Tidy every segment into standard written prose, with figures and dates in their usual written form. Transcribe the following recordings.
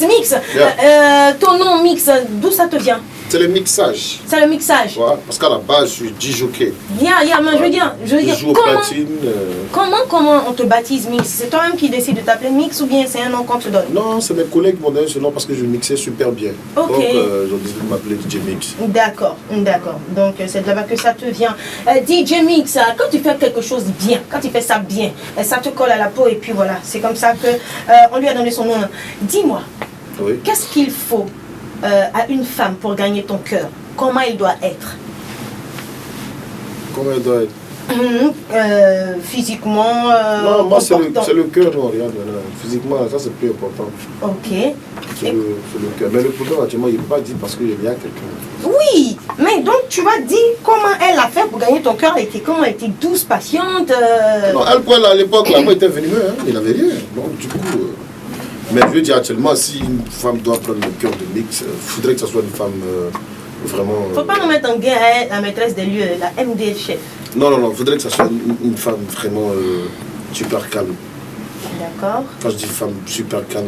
Mix. Ton nom Mix, d'où ça te vient? C'est le mixage. C'est le mixage. Ouais, parce qu'à la base, je suis DJ-jockey. Mais je veux dire, comment on te baptise Mix? C'est toi-même qui décide de t'appeler Mix ou bien c'est un nom qu'on te donne? Non, c'est mes collègues qui m'ont donné ce nom parce que je mixais super bien. Ok. Donc, ils ont décidé de m'appeler DJ Mix. D'accord. Donc, c'est de là-bas que ça te vient. DJ Mix, quand tu fais quelque chose bien, quand tu fais ça bien, ça te colle à la peau et puis voilà. C'est comme ça que on lui a donné son nom. Dis-moi, oui. Qu'est-ce qu'il faut à une femme pour gagner ton cœur? Comment elle doit être? Comment elle doit être? Physiquement, non, moi c'est le cœur, non, regarde, physiquement, ça c'est plus important. Ok. C'est le cœur. Mais le problème actuellement, il ne peut pas dire parce qu'il y a quelqu'un. Oui, mais donc tu vas dire comment elle a fait pour gagner ton cœur, comment elle était douce, patiente. Non, elle, à l'époque, là, moi, était venimeux, hein, il n'avait rien. Donc du coup, mais je veux dire actuellement, si une femme doit prendre le cœur de Mix, il faudrait que ce soit une femme vraiment... Faut pas nous mettre en guerre, la maîtresse des lieux, la MDL chef. Non, il faudrait que ce soit une femme vraiment super calme. D'accord. Quand je dis femme super calme,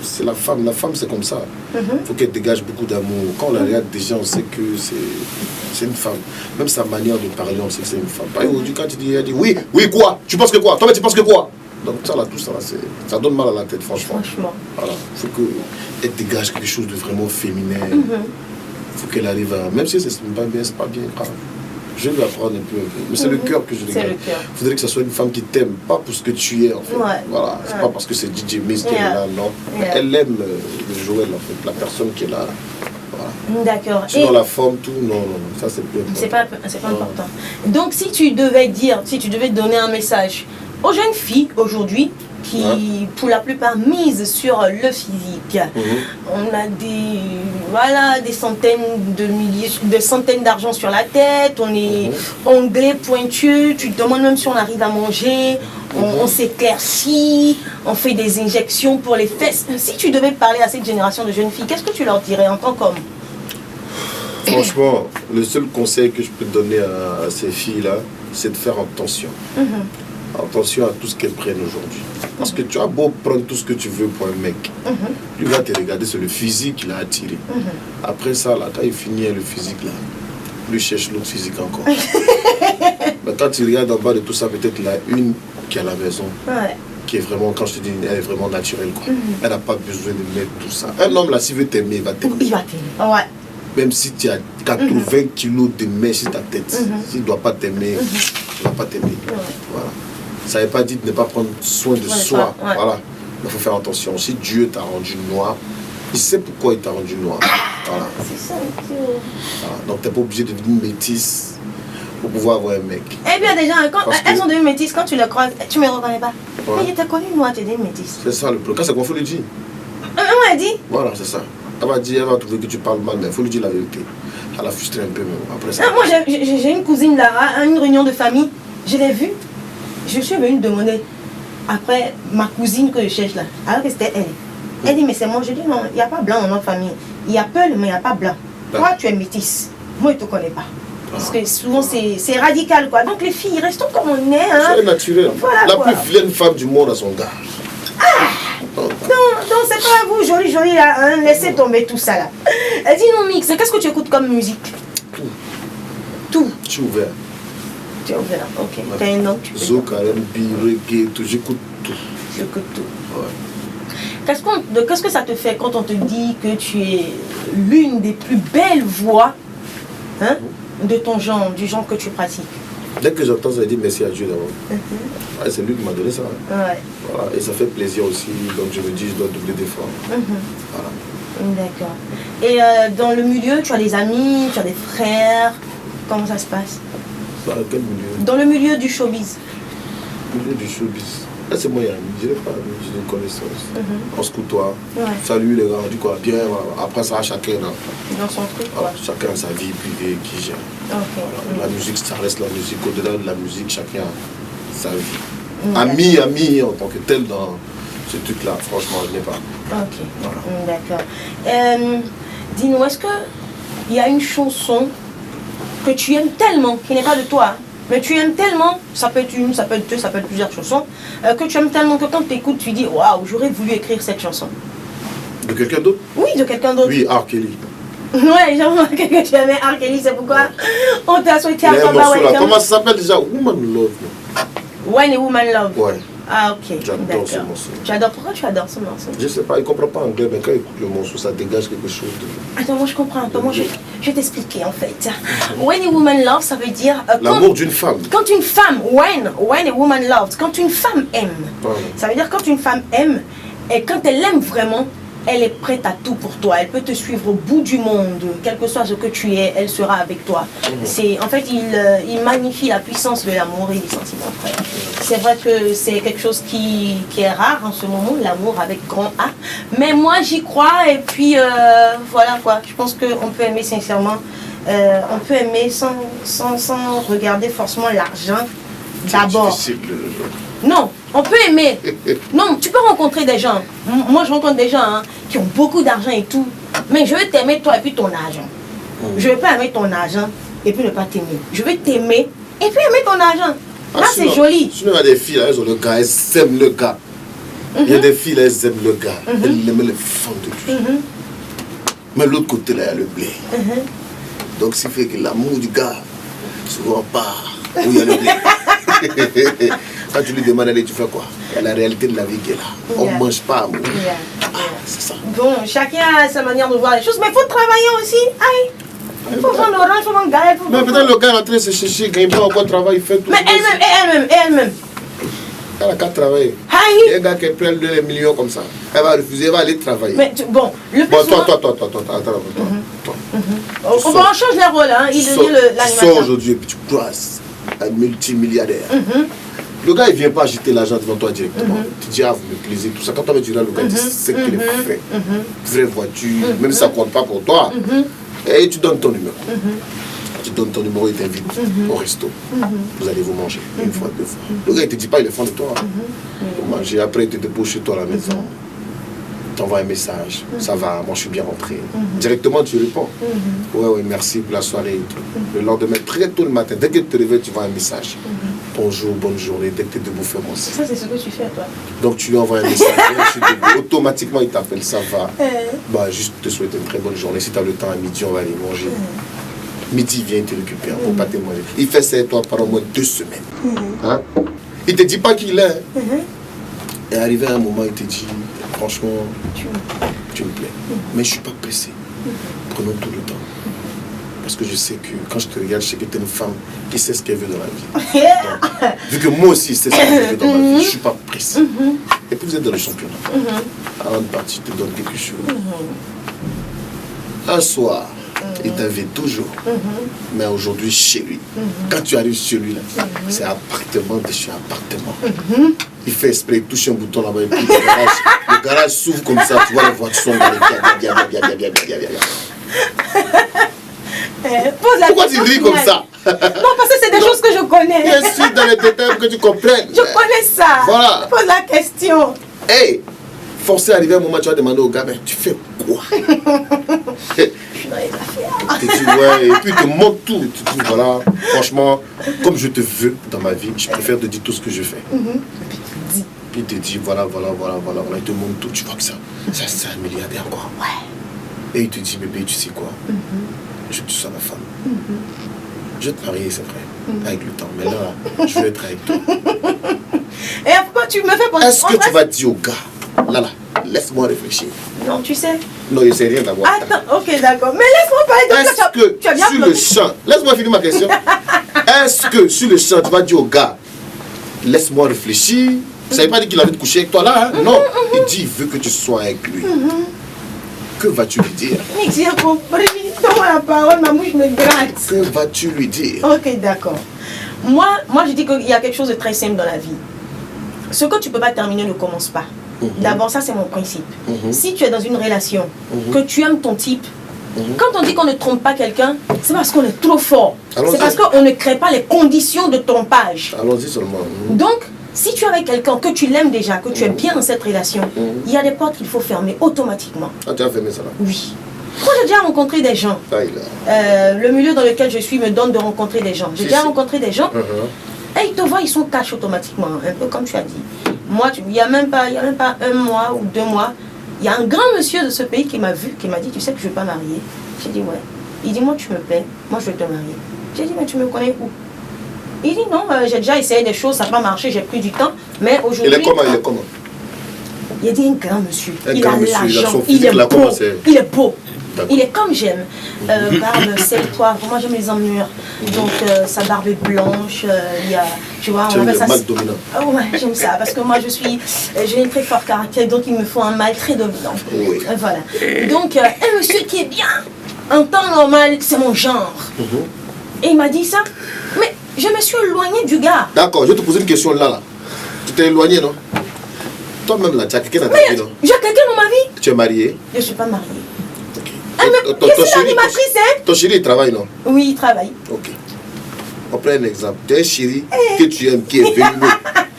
c'est la femme. La femme, c'est comme ça. Il faut qu'elle dégage beaucoup d'amour. Quand on la regarde déjà, on sait que c'est une femme. Même sa manière de parler, on sait que c'est une femme. Par exemple, quand elle dit oui, quoi? Tu penses que quoi? Toi, tu penses que quoi? Donc ça, là, tout ça, là, ça donne mal à la tête, franchement. Voilà. Il faut qu'elle dégage quelque chose de vraiment féminin. Il faut qu'elle arrive à... Même si c'est pas bien, c'est pas bien grave. Je vais apprendre un peu. Mais c'est le cœur que je regarde. Il faudrait que ce soit une femme qui t'aime, pas pour ce que tu es en fait. Voilà. C'est pas parce que c'est DJ Miss qui est là, non. Elle aime le Joël en fait, la personne qui est là. Voilà. D'accord. Sinon la forme, tout, non, ça c'est plus important. C'est pas important. Donc si tu devais donner un message aux jeunes filles aujourd'hui, qui pour la plupart misent sur le physique. On a des centaines d'argent sur la tête, on est onglet pointu, tu te demandes même si on arrive à manger, on s'éclaircit, on fait des injections pour les fesses. Si tu devais parler à cette génération de jeunes filles, qu'est-ce que tu leur dirais en tant qu'homme? Franchement, le seul conseil que je peux donner à ces filles-là, c'est de faire attention. Attention à tout ce qu'elles prennent aujourd'hui. Parce que tu as beau prendre tout ce que tu veux pour un mec. Lui va te regarder, c'est le physique qu'il a attiré. Après ça, là, quand il finit le physique, là, lui cherche l'autre physique encore. Mais quand tu regardes en bas de tout ça, peut-être il y a une qui est à la maison. Qui est vraiment, quand je te dis, elle est vraiment naturelle. Quoi. Elle n'a pas besoin de mettre tout ça. Un homme là, s'il veut t'aimer, il va t'aimer. Il va t'aimer. Ouais. Même si tu as 80 kilos de mèche sur ta tête, s'il ne doit pas t'aimer, il ne va pas t'aimer. Voilà. Ça ne veut pas dire de ne pas prendre soin de soi. Voilà. Il faut faire attention. Si Dieu t'a rendu noir, il sait pourquoi il t'a rendu noir. Voilà. C'est ça. Voilà. Donc tu n'es pas obligé de devenir métisse pour pouvoir avoir un mec. Eh bien déjà, quand elles sont devenues métisses, quand tu les croises, tu ne me reconnais pas. Mais je t'ai connu noir, tu es devenue métisse. C'est ça le problème. Quand c'est qu'on faut le dire. Maman a dit. Voilà, c'est ça. Elle va trouver que tu parles mal, mais il faut lui dire la vérité. Elle a frustré un peu, mais après ça... Moi, j'ai une cousine là, à une réunion de famille, je l'ai vue. Je suis venue demander, après ma cousine que je cherche là, alors que c'était elle. Elle dit, mais c'est moi. Je dis, non, il n'y a pas blanc dans notre famille. Il y a Peul, mais il n'y a pas blanc. Toi, tu es métisse. Moi, je ne te connais pas. Parce que souvent, c'est radical, quoi. Donc, les filles, restons comme on est. Hein. C'est naturel. Voilà, la plus vilaine femme du monde à son gars. Non, c'est pas à vous, joli là, hein, laissez tomber tout ça là. Dis-nous Mix, qu'est-ce que tu écoutes comme musique? Tout. Je suis ouvert. Tu es ouvert, ok. T'as un nom, tu peux. Zouk, R&B, reggae, tout, j'écoute tout. J'écoute tout. Ouais. Qu'est-ce que ça te fait quand on te dit que tu es l'une des plus belles voix de ton genre, du genre que tu pratiques? Dès que j'entends ça, je dis merci à Dieu d'abord. Ouais, c'est lui qui m'a donné ça. Ouais. Voilà. Et ça fait plaisir aussi, donc je me dis je dois doubler d'efforts. Voilà. D'accord. Et dans le milieu, tu as des amis, tu as des frères, comment ça se passe? Dans quel milieu? Dans le milieu du showbiz. Le milieu du showbiz. Là c'est moi et ami, je n'ai pas amis, j'ai des connaissances. On se côtoie. Salut les gars, on dit quoi? Bien, voilà. Après ça, chacun dans son truc. Voilà. Chacun a sa vie privée qui gère. Voilà. La musique, ça reste la musique. Au-delà de la musique, chacun a sa vie. Ami en tant que tel dans ce truc-là, franchement, je n'ai pas. Ok, voilà. D'accord. Dis-nous, est-ce qu'il y a une chanson que tu aimes tellement, qui n'est pas de toi, mais tu aimes tellement, ça peut être une, ça peut être deux, ça peut être plusieurs chansons, que tu aimes tellement que quand tu écoutes, tu dis waouh, j'aurais voulu écrire cette chanson? De quelqu'un d'autre? Oui, de quelqu'un d'autre. Oui, R. Kelly. Ouais, j'ai remarqué que tu aimais R. Kelly, c'est pourquoi on t'a souhaité Il y a un Papa morceau là. Welcome. Comment ça s'appelle déjà? Woman Love. When a Woman Love. Ouais. Ah, ok. J'adore ce D'accord. morceau. Tu adores, pourquoi tu adores ce morceau? Je sais pas, il comprend pas anglais, mais quand il écoute le morceau, ça dégage quelque chose de... Attends, moi je comprends un peu. Moi je vais t'expliquer en fait. When a Woman Love, ça veut dire. L'amour d'une femme. Quand une femme, when a woman loves, quand une femme aime, Voilà. ça veut dire quand une femme aime, et quand elle aime vraiment, elle est prête à tout pour toi. Elle peut te suivre au bout du monde, quel que soit ce que tu es, elle sera avec toi. C'est, en fait, il magnifie la puissance de l'amour et des sentiments, frère. C'est vrai que c'est quelque chose qui est rare en ce moment, l'amour avec grand A. Mais moi, j'y crois et puis voilà quoi. Je pense qu'on peut aimer sincèrement. On peut aimer sans regarder forcément l'argent d'abord. C'est difficile. Non, on peut aimer. Non, tu peux rencontrer des gens. Moi, je rencontre des gens hein, qui ont beaucoup d'argent et tout. Mais je veux t'aimer toi et puis ton argent. Je ne veux pas aimer ton argent et puis ne pas t'aimer. Je veux t'aimer et puis aimer ton argent. Là, c'est joli. Sinon, il y a des filles, elles ont le gars, elles aiment le gars. Il y a des filles, là, elles aiment le gars. Elles aiment le fond de lui. Mais l'autre côté, là, il y a le blé. Donc, ce qui fait que l'amour du gars, souvent part où il y a le blé. Quand tu lui demandes, allez, tu fais quoi? Il y a la réalité de la vie qui est là. On ne mange pas amour. C'est ça. Bon, chacun a sa manière de voir les choses, mais il faut travailler aussi. Aïe. Il faut vendre orange, il faut vendre galette. Mais peut-être le gars est en train de se chercher, il gagne pas encore de travail, il fait tout. Mais elle-même. Elle n'a qu'à travailler. Aïe. Il y a un gars qui prend les millions comme ça. Elle va refuser, elle va aller travailler. Mais bon, le plus Bon, souvent... attends. On change les rôles, hein. Il devient Tu l'animateur. sors aujourd'hui et puis tu croises un multimilliardaire. Le gars, il ne vient pas agiter l'argent devant toi directement. Tu dis, ah, vous me plaisez, tout ça. Quand tu vas le gars, tu sais qu'il est vrai. Vraie voiture, même si ça ne compte pas pour toi. Et tu donnes ton numéro. Tu donnes ton numéro, il t'invite au resto. Vous allez vous manger une fois, deux fois. Le gars, il ne te dit pas, il est fan de toi. Vous mangez, après, il te dépose chez toi à la maison. T'envoies un message, ça va, moi je suis bien rentré. Directement tu réponds, ouais, merci pour la soirée et tout. Le lendemain, très tôt le matin, dès que tu te réveilles, tu vois un message. Bonjour, bonne journée, dès que tu es debout, fais-moi ça. Ça, c'est ce que tu fais, toi. Donc tu lui envoies un message, je suis debout. Automatiquement il t'appelle, ça va. Bah, juste te souhaiter une très bonne journée. Si tu as le temps à midi, on va aller manger. Midi, viens te récupérer pour pas témoigner. Il fait ça et toi pendant au moins 2 semaines. Hein? Il ne te dit pas qu'il est. Et arrivé à un moment, il te dit, franchement, tu me plais. Mais je ne suis pas pressé. Prenons tout le temps. Parce que je sais que quand je te regarde, je sais que tu es une femme qui sait ce qu'elle veut dans la vie. Donc, vu que moi aussi, je sais ce que je veux dans ma vie, je ne suis pas pressé. Et puis vous êtes dans le championnat. Avant de partir, je te donne quelque chose. Un soir, il t'invite toujours. Mais aujourd'hui, chez lui. Quand tu arrives chez lui, là, c'est appartement de chez appartement. Il fait exprès, il touche un bouton là-bas et puis le garage s'ouvre comme ça. Tu vois les voitures sont dans les bien. Pourquoi tu ris comme ça? Non, parce que c'est des choses que je connais. Bien sûr, dans les détails pour que tu comprennes. Je connais ça. Voilà. Pose la question. Hey, forcé à arriver à un moment, tu vas demander au gars, mais tu fais quoi? Je suis dans les affaires. Tu dis ouais, et puis il te montre tout. Tu dis voilà, franchement, comme je te veux dans ma vie, je préfère te dire tout ce que je fais. Puis il te dit voilà, il te montre tout. Tu vois que ça c'est un milliardaire quoi. Ouais. Et il te dit bébé, tu sais quoi? Je te sois ma femme. Je vais te marier, c'est vrai, avec le temps. Mais là, je veux être avec toi. Et pourquoi tu me fais penser? Est-ce que tu vas dire au gars, là, laisse-moi réfléchir. Non, tu sais. Non, il ne sait rien d'avoir. Attends, ok, d'accord. Mais laisse-moi parler de ça. Est-ce que tu as bien sur le champ, laisse-moi finir ma question. Est-ce que sur le champ, tu vas dire au gars, laisse-moi réfléchir? Ça ne veut pas dire qu'il a envie de coucher avec toi là, hein? Non. Il dit, il veut que tu sois avec lui. Que vas-tu lui dire? Mais tu as compris. Donne-moi la parole, ma mouche me gratte. Que vas-tu lui dire? Ok, d'accord. Moi, je dis qu'il y a quelque chose de très simple dans la vie. Ce que tu ne peux pas terminer ne commence pas. D'abord, ça c'est mon principe. Si tu es dans une relation, que tu aimes ton type, quand on dit qu'on ne trompe pas quelqu'un, c'est parce qu'on est trop fort. C'est parce qu'on ne crée pas les conditions de trompage. Allons-y seulement. Donc, si tu es avec quelqu'un, que tu l'aimes déjà, que tu es bien dans cette relation, il y a des portes qu'il faut fermer automatiquement. Ah, tu as fermé ça là? Oui. Moi, j'ai déjà rencontré des gens. Le milieu dans lequel je suis me donne de rencontrer des gens. J'ai déjà rencontré des gens. Et ils te voient, ils sont cash automatiquement, un peu comme tu as dit. Moi, il n'y a même pas 1 mois ou 2 mois, Il y a un grand monsieur de ce pays qui m'a vu, qui m'a dit, tu sais que je ne veux pas marier. J'ai dit, ouais. Il dit, moi, tu me plais, moi, je vais te marier. J'ai dit, mais tu me connais où? Il dit, non, j'ai déjà essayé des choses, ça n'a pas marché, j'ai pris du temps, mais aujourd'hui... Il est comment? Il a dit, un grand monsieur. Il a l'argent, il est beau. Il est beau. Il est comme j'aime. Barbe, selle-toi. Vraiment, j'aime les emmures. Donc, sa barbe est blanche. Il y a, tu vois, on appelle ça. Mal dominant. Oh, ouais, j'aime ça. Parce que moi, j'ai un très fort caractère. Donc, il me faut un mâle très dominant. Oui. Voilà. Donc, un monsieur qui est bien. En temps normal, c'est mon genre. Et il m'a dit ça. Mais je me suis éloignée du gars. D'accord, je vais te poser une question là. Tu t'es éloigné, non? Toi-même, là, tu as quelqu'un dans ta vie, non? J'ai quelqu'un dans ma vie. Tu es marié? Je ne suis pas mariée. Qu'est-ce que l'animatrice, hein? Ton chéri, il travaille, non? Oui, il travaille. Ok. On prend un exemple. Tu as un chéri que tu aimes, qui est venu,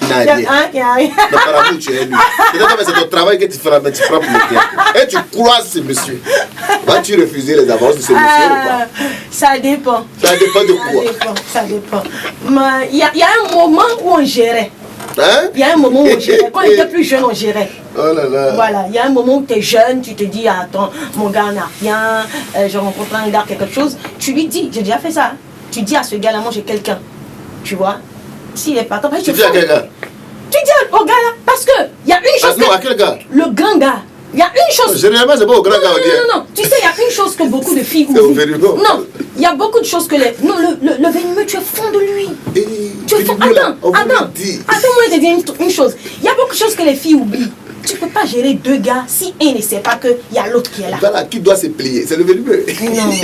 il n'a rien. Non, par amour, tu es lui. Peut-être que c'est ton travail que tu feras, mais tu prends pour le tien. Et tu croises ce monsieur. Vas-tu refuser les avances de ce monsieur ou pas? Ça dépend. Ça dépend de quoi? Ça dépend. Il y a un moment où on gérait. Hein? Il y a un moment où on gérait. Quand on était plus jeune, on gérait. Oh là là. Voilà, il y a un moment où tu es jeune, tu te dis, attends, mon gars n'a rien, je rencontre un gars, quelque chose. Tu lui dis, j'ai déjà fait ça. Tu dis à ce gars-là, moi j'ai quelqu'un. Tu vois? S'il est pas temps, tu dis à quel gars? Tu dis au gars-là, parce que il y a une chose. Non, à quel gars? Le grand gars. Il y a une chose. Généralement, c'est pas au grand gars. Non. Tu sais, il y a une chose que beaucoup de filles oublient. Non, il y a beaucoup de choses que les. Non, le venimeux, tu es fond de lui. Tu es fond. Attends, moi je te dis une chose. Il y a beaucoup de choses que les filles oublient. Tu ne peux pas gérer deux gars si un ne sait pas qu'il y a l'autre qui est là. Voilà, qui doit se plier? C'est le venimeux. Non. En tout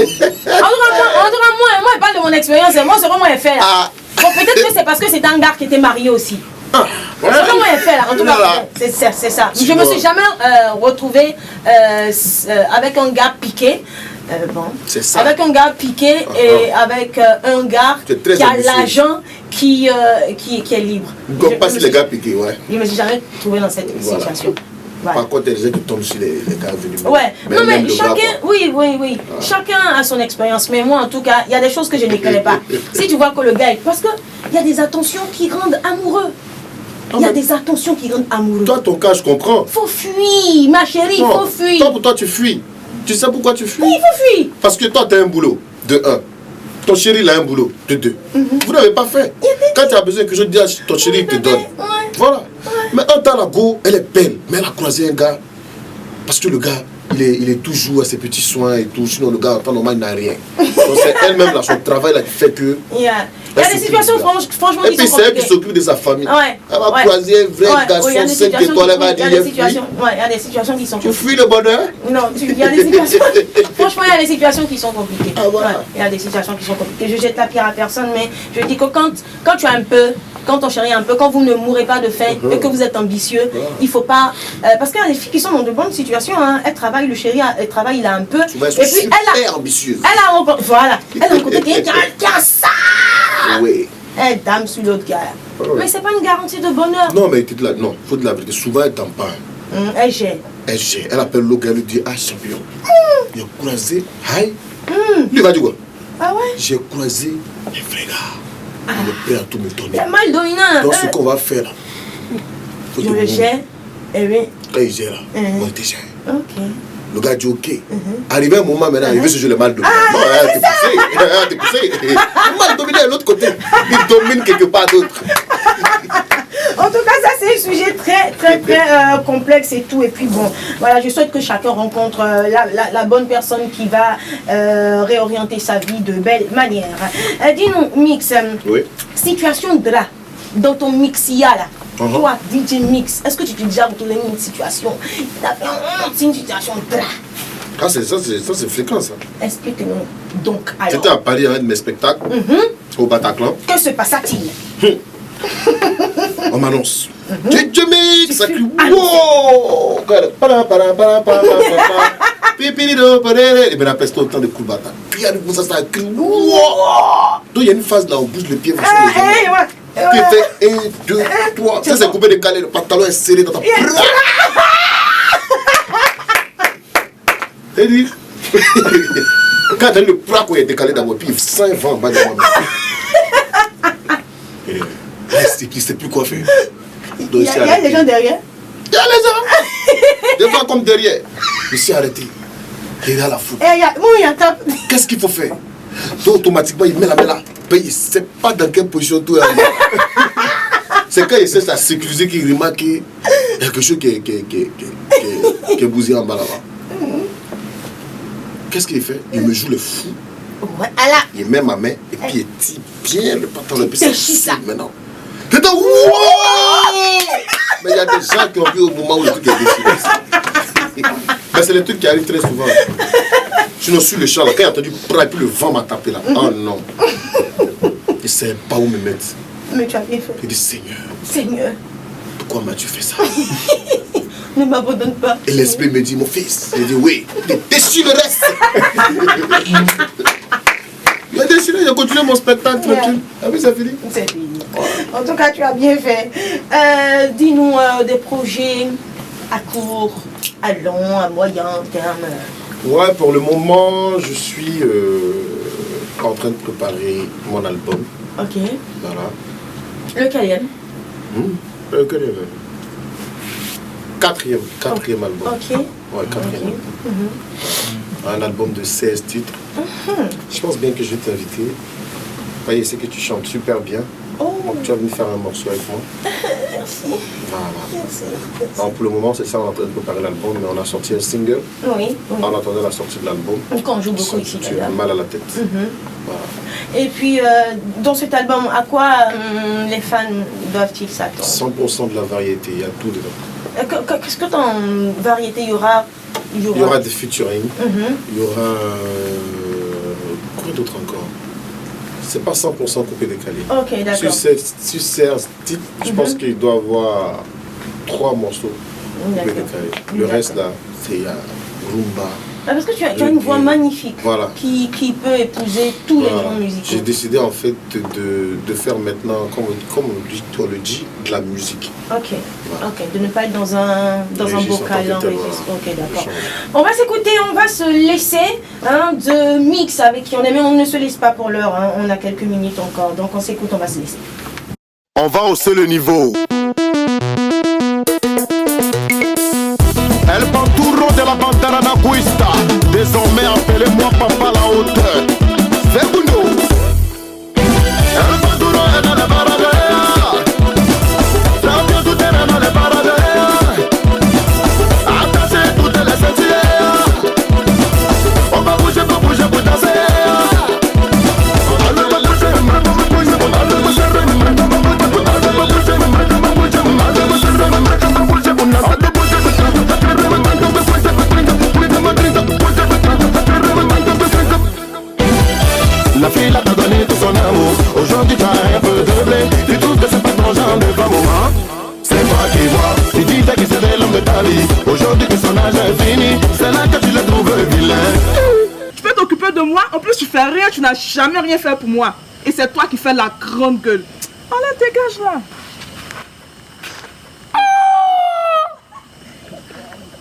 cas, moi, je parle de mon expérience. Moi, c'est comment elle fait là. Bon, peut-être que c'est parce que c'est un gars qui était marié aussi. C'est comment elle fait là. En tout cas, c'est ça. Je ne me suis jamais retrouvée avec un gars piqué. Ça. Avec un gars piqué et avec un gars qui a l'argent qui est libre. Donc, pas si les gars piqués, ouais. Je ne me suis jamais trouvée dans cette situation. Voilà. Par contre, il y a des gens qui tombent sur les gars venus. Ouais, non mais chacun, oui. Chacun a son expérience, mais moi en tout cas, il y a des choses que je ne connais pas. Si tu vois que le gars, parce qu'il y a des attentions qui rendent amoureux. Il y a des attentions qui rendent amoureux. Toi, ton cas, je comprends. Faut fuir, ma chérie, il faut fuir. Toi, pour toi, tu fuis. Tu sais pourquoi tu fuis? Oui, il faut fuir. Parce que toi, tu as un boulot, de 1. Ton chéri, il a un boulot, de 2. Vous n'avez pas fait. Quand tu as besoin que je dise à ton chéri, il te donne. Voilà. Mais un temps, la go, elle est belle. Mais elle a croisé un gars. Parce que le gars, il est toujours à ses petits soins et tout. Sinon, le gars, en temps normal, il n'a rien. Donc, c'est elle-même, son travail, là, qui fait que... Il y a des situations, franchement, et puis, c'est elle qui s'occupe de sa famille. Ouais. Elle va croiser un vrai garçon, 5 étoiles, elle va dire... Il y a des situations qui sont compliquées. Tu fuis le bonheur? Non, il y a des situations... Franchement, il y a des situations qui sont compliquées. Ah, voilà. Il y a des situations qui sont compliquées. Je jette la pierre à personne, mais je dis que quand tu as un peu... Quand ton chéri un peu, quand vous ne mourrez pas de faim et que vous êtes ambitieux, il ne faut pas... parce qu'il y a des filles qui sont dans de bonnes situations, hein. Elles travaillent, le chéri travaille, il a un peu. Et puis elle a ambitieuse. Elle a rencontré quelqu'un qui a ça. Oui. Elle dame sur l'autre gars. Mais c'est pas une garantie de bonheur. Non, mais non, il faut de la vérité. Souvent, elle t'en parle. Elle gère. Elle appelle l'autre gars, elle lui dit, ah champion, il a croisé, aïe. Lui va dire quoi? Ah ouais? J'ai croisé les vrais gars. Il est prêt à tout me donner. C'est mal dominant. Donc ce qu'on va faire là, je le gère. Et oui. Quand il gère là, moi je te gère. Ok. Le gars dit ok. Arrivé un moment maintenant, il veut se jouer le mal dominé. Non, t'es poussé. Le mal dominé de l'autre côté. Il domine quelque part d'autre. En tout cas, ça c'est un sujet très complexe et tout. Et puis bon, voilà, je souhaite que chacun rencontre la bonne personne qui va réorienter sa vie de belle manière. Dis-nous, Mix, situation de là, dans ton Mixia là. Toi, DJ Mix, est-ce que tu t'es déjà retrouvé dans une situation? C'est une situation de là. Ah, ça c'est fréquent ça. Explique-nous donc alors. J'étais à Paris avec mes spectacles au Bataclan. Que se passa-t-il? On m'annonce. DJ Mix, ça crie wow. Et bien après, c'était autant de coups de bataille. Puis ça crie wow. Donc il y a une phase là où on bouge le pied. Tu fais 1, 2, 3. Ça c'est coupé décalé, le pantalon est serré dans ta... T'as dit? Quand t'as le plat qui est décalé dans mon pied, il sent un vent en bas de moi. C'est qui sait plus quoi faire. Il y a des gens derrière. Il y a les gens. Devant comme derrière. Je suis arrêté. Il est à la foule. Qu'est-ce qu'il faut faire? Tout automatiquement, il met la main là. Il ne sait pas dans quelle position tout est. C'est quand il essaie de la sécuriser qu'il remarque qu'il y a quelque chose qui est bousillé en bas là-bas. Qu'est-ce qu'il fait? Il me joue le fou. Il met ma main et puis il tire bien le pantalon. Et puis c'est ça maintenant. Mais il y a des gens qui ont vu au moment où le truc est déchiré. Mais c'est le truc qui arrive très souvent. Je suis sur le champ, quand il a entendu, et puis le vent m'a tapé là. Oh non. Il ne savait pas où me mettre. Mais tu as bien fait. Il dit Seigneur. Seigneur. Pourquoi m'as-tu fait ça? Ne m'abandonne pas. Et l'esprit me dit, mon fils. Il dit oui. Il déchire le reste. Il a déchiré, il a continué mon spectacle tranquille. Ah oui, c'est fini. C'est fini. En tout cas, tu as bien fait. Dis-nous des projets à court, à long, à moyen terme. Ouais, pour le moment, je suis en train de préparer mon album. Ok. Voilà. Lequel? Quatrième album. Ok. Ouais, quatrième. Okay. Un album de 16 titres. Je pense bien que je vais t'inviter. Voyez, c'est que tu chantes super bien. Oh. Donc tu vas venir faire un morceau avec moi. Merci. Voilà. Merci. Donc pour le moment, c'est ça, on est en train de préparer l'album, mais on a sorti un single. Oui. En attendant la sortie de l'album. Qu'on joue beaucoup ici. Tu as mal à la tête. Voilà. Et puis, dans cet album, à quoi les fans doivent-ils s'attendre? 100% de la variété, il y a tout dedans. Qu'est-ce que dans variété il y aura? Il y aura des featuring. Il y aura... quoi d'autre encore? C'est pas 100% coupé décalé. Ok, d'accord. Sur ces titres, je pense qu'il doit y avoir 3 morceaux coupés décalés. Le reste là, c'est rumba. Parce que tu as une voix magnifique, voilà, qui peut épouser tous les genres musicaux. J'ai décidé en fait de faire maintenant, comme on le dit, de la musique. Ok, voilà. Ok, de ne pas être dans un vocal enregistré. Ok, d'accord. On va s'écouter, on va se laisser de Mix avec qui on est, mais on ne se laisse pas pour l'heure, on a quelques minutes encore, donc on s'écoute, on va se laisser. On va hausser le niveau. El Panturro de la Bandera Naguista. Désormais appelez-moi Papa la hauteur. C'est Bundo. El Panturro est dans les baradères. Champion tout est dans les baradères. Attachez toutes les ceintures. On va bouger pour danser. La fille t'a donné tout son amour. Aujourd'hui tu as un peu de blé. Tu trouves que c'est pas ton genre de femme, hein? C'est toi qui vois. Tu dis que c'était l'homme de ta vie. Aujourd'hui que son âge est fini, c'est là que tu le trouves vilain. Tu peux t'occuper de moi, en plus tu fais rien, tu n'as jamais rien fait pour moi. Et c'est toi qui fais la grande gueule. Allez, dégage là.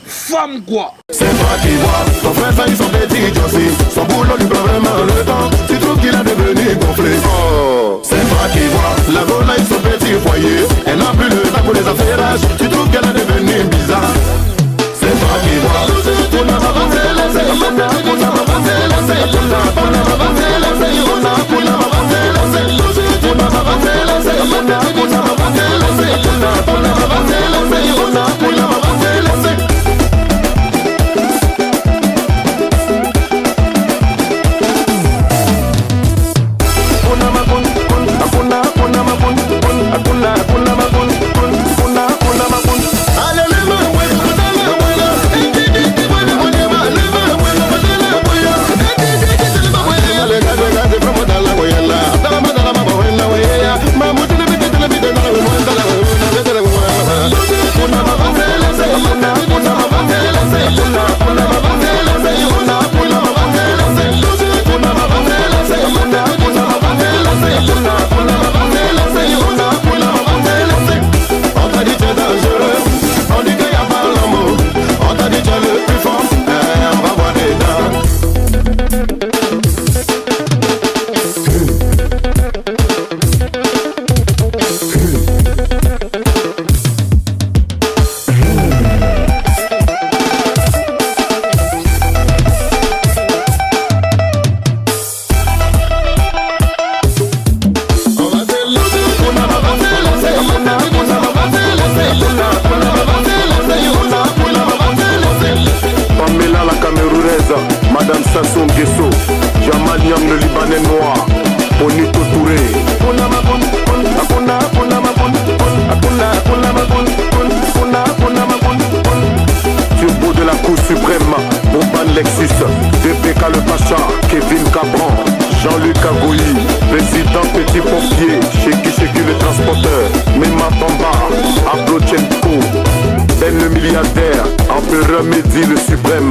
Femme quoi? C'est toi qui vois. Ton frère faillit son petit Josie. Son boulot lui prend vraiment le temps. Tu trouves qu'il a devenu gonflé. Oh. C'est toi qui vois. La volaille son petit foyer. Elle n'a plus le temps pour les affairages. Tu trouves qu'elle est devenue bizarre. C'est toi qui vois. On a avancé la scène. On a avancé la scène. On a avancé la scène. On a avancé la scène. On a avancé la scène. On a avancé la scène. On a avancé la scène. On a avancé la scène. Kuna Bonito Touré. Turbo de la Cour suprême, Boban Lexus, DPK le Pacha, Kevin Cabran, Jean-Luc Agoyi, président Petit Pompier, Cheki le transporteur, Mema Bamba, Ablochenko, Ben le milliardaire, Empereur Mehdi le suprême.